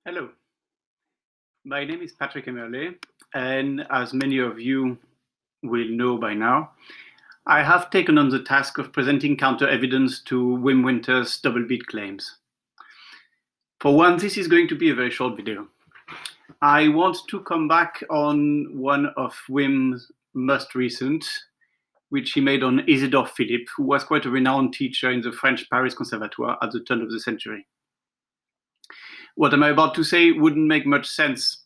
Hello, my name is Patrick Emerle, and as many of you will know by now, I have taken on the task of presenting counter-evidence to Wim Winter's double beat claims. For one, this is going to be a very short video. I want to come back on one of Wim's most recent, which he made on Isidor Philipp, who was quite a renowned teacher in the French Paris Conservatoire at the turn of the century. What I'm about to say wouldn't make much sense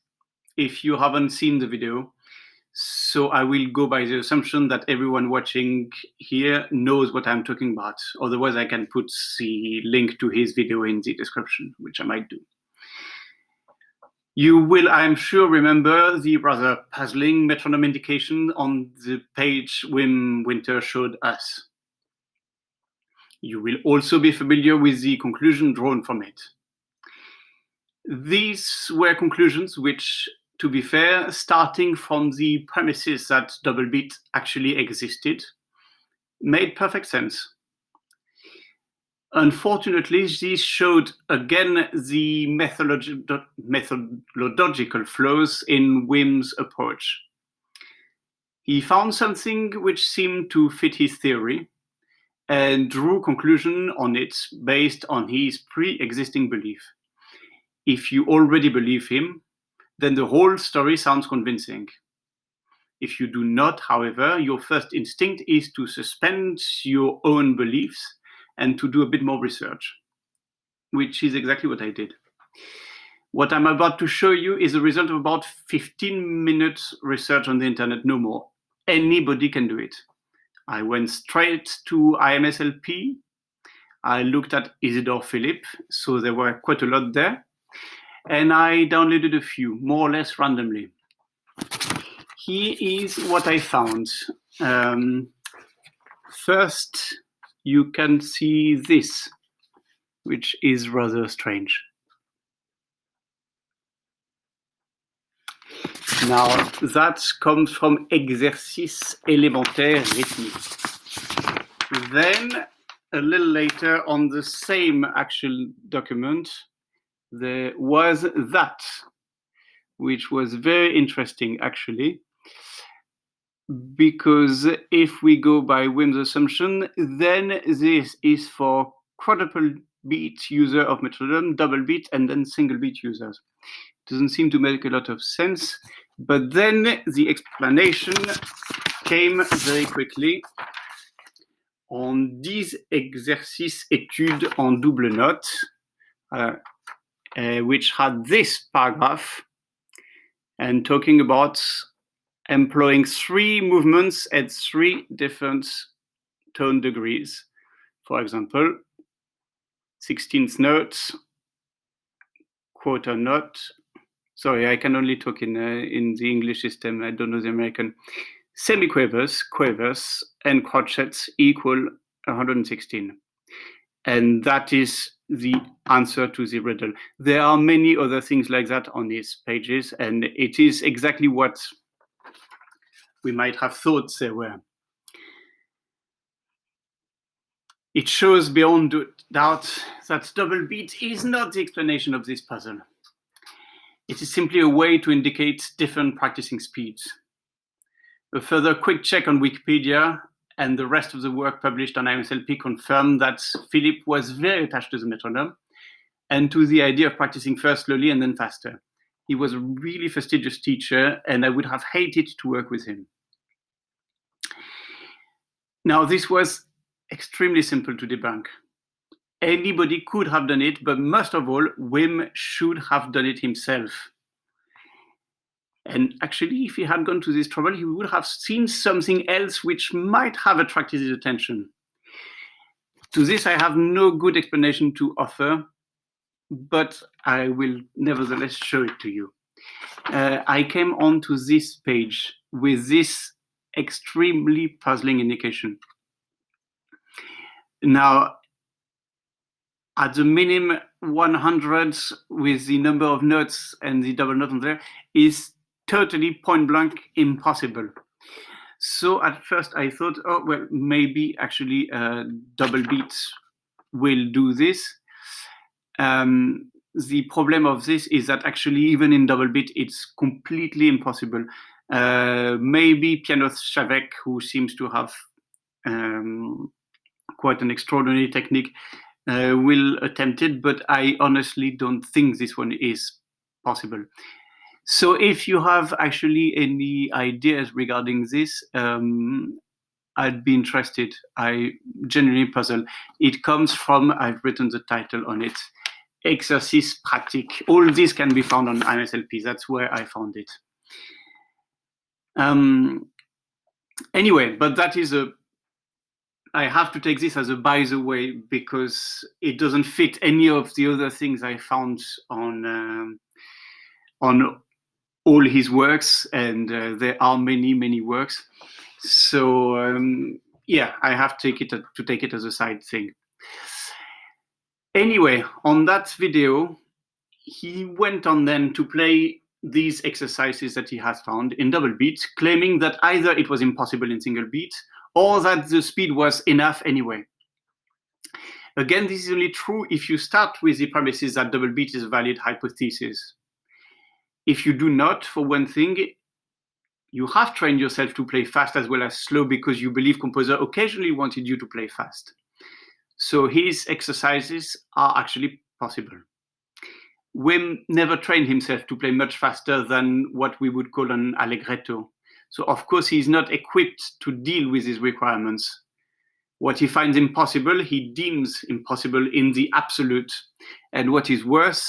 if you haven't seen the video, so I will go by the assumption that everyone watching here knows what I'm talking about. Otherwise, I can put the link to his video in the description, which I might do. You will, I'm sure, remember the rather puzzling metronome indication on the page Wim Winter showed us. You will also be familiar with the conclusion drawn from it. These were conclusions which, to be fair, starting from the premises that double beat actually existed, made perfect sense. Unfortunately, this showed again the methodological flaws in Wim's approach. He found something which seemed to fit his theory and drew conclusion on it based on his pre-existing belief. If you already believe him, then the whole story sounds convincing. If you do not, however, your first instinct is to suspend your own beliefs and to do a bit more research, which is exactly what I did. What I'm about to show you is the result of about 15 minutes research on the internet, no more. Anybody can do it. I went straight to IMSLP. I looked at Isidor Philipp, so there were quite a lot there. And I downloaded a few, more or less randomly. Here is what I found. First, you can see this, which is rather strange. Now, that comes from Exercice élémentaire rythmique. Then, a little later on the same actual document, there was that, which was very interesting, actually, because if we go by Wim's assumption, then this is for quadruple beat user of metronome, double beat, and then single beat users. Doesn't seem to make a lot of sense, but then the explanation came very quickly on these exercices études en double note, which had this paragraph and talking about employing 3 movements at 3 different tone degrees. For example, 16th note, quarter note. Sorry, I can only talk in the English system. I don't know the American. Semiquavers, quavers, and crotchets equal 116. And that is the answer to the riddle. There are many other things like that on these pages, and it is exactly what we might have thought they were. It shows beyond doubt that double beat is not the explanation of this puzzle. It is simply a way to indicate different practicing speeds. A further quick check on Wikipedia and the rest of the work published on IMSLP confirmed that Philipp was very attached to the metronome and to the idea of practicing first slowly and then faster. He was a really fastidious teacher, and I would have hated to work with him. Now, this was extremely simple to debunk. Anybody could have done it, but most of all, Wim should have done it himself. And actually, if he had gone to this trouble, he would have seen something else which might have attracted his attention. To this, I have no good explanation to offer, but I will nevertheless show it to you. I came onto this page with this extremely puzzling indication. Now, at the minimum 100 with the number of notes and the double note on there is totally point blank impossible. So at first I thought, oh, well, maybe actually double beat will do this. the problem of this is that actually even in double beat, it's completely impossible. Maybe pianist Chavek, who seems to have quite an extraordinary technique, will attempt it, but I honestly don't think this one is possible. So if you have actually any ideas regarding this, I'd be interested. I genuinely puzzled. It comes from, I've written the title on it, Exercice Pratique. All this can be found on MSLP. That's where I found it. Anyway, but that is I have to take this as a by the way, because it doesn't fit any of the other things I found on all his works, and there are many, many works. So yeah, I have to take it as a side thing. Anyway, on that video, he went on then to play these exercises that he has found in double beat, claiming that either it was impossible in single beat or that the speed was enough anyway. Again, this is only true if you start with the premises that double beat is a valid hypothesis. If you do not, for one thing, you have trained yourself to play fast as well as slow because you believe composer occasionally wanted you to play fast. So his exercises are actually possible. Wim never trained himself to play much faster than what we would call an allegretto. So of course he's not equipped to deal with these requirements. What he finds impossible, he deems impossible in the absolute. And what is worse,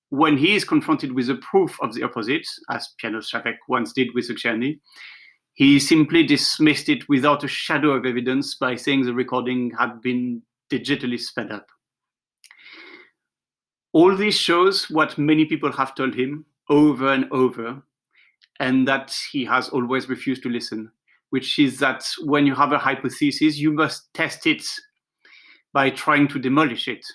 when he is confronted with a proof of the opposite, as pianist Chavek once did with Czerny, he simply dismissed it without a shadow of evidence by saying the recording had been digitally sped up. All this shows what many people have told him over and over, and that he has always refused to listen, which is that when you have a hypothesis, you must test it by trying to demolish it.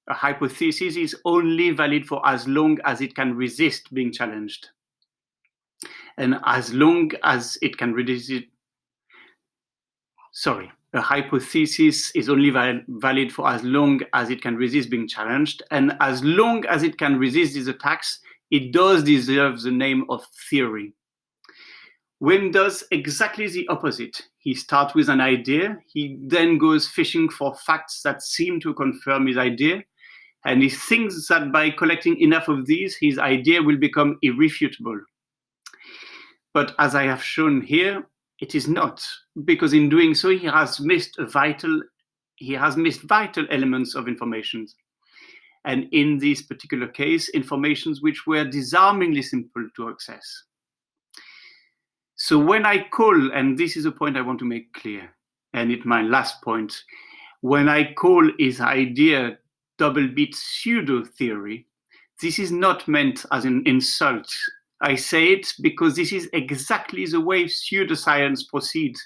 A hypothesis is only valid for as long as it can resist being challenged. And as long as it can resist it, a hypothesis is only valid for as long as it can resist being challenged. And as long as it can resist these attacks, it does deserve the name of theory. Wim does exactly the opposite. He starts with an idea, he then goes fishing for facts that seem to confirm his idea, and he thinks that by collecting enough of these, his idea will become irrefutable. But as I have shown here, it is not, because in doing so, he has missed vital elements of information. And in this particular case, informations which were disarmingly simple to access. So when I call, and this is a point I want to make clear, and it's my last point, when I call his idea double beat pseudo theory, this is not meant as an insult. I say it because this is exactly the way pseudoscience proceeds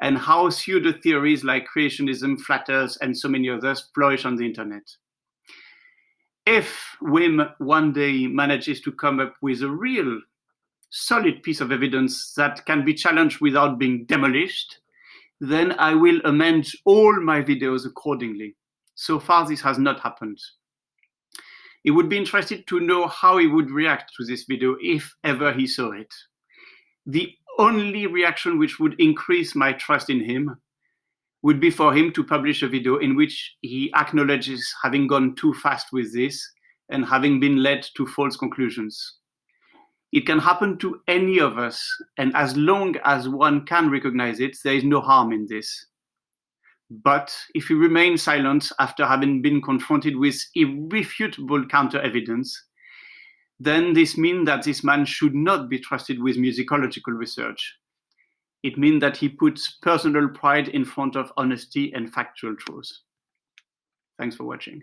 and how pseudo theories like creationism, flat earth, and so many others flourish on the internet. If Wim one day manages to come up with a real solid piece of evidence that can be challenged without being demolished, then I will amend all my videos accordingly. So far, this has not happened. It would be interesting to know how he would react to this video if ever he saw it. The only reaction which would increase my trust in him would be for him to publish a video in which he acknowledges having gone too fast with this and having been led to false conclusions. It can happen to any of us, and as long as one can recognize it, there is no harm in this. But if he remains silent after having been confronted with irrefutable counter-evidence, then this means that this man should not be trusted with musicological research. It means that he puts personal pride in front of honesty and factual truth. Thanks for watching.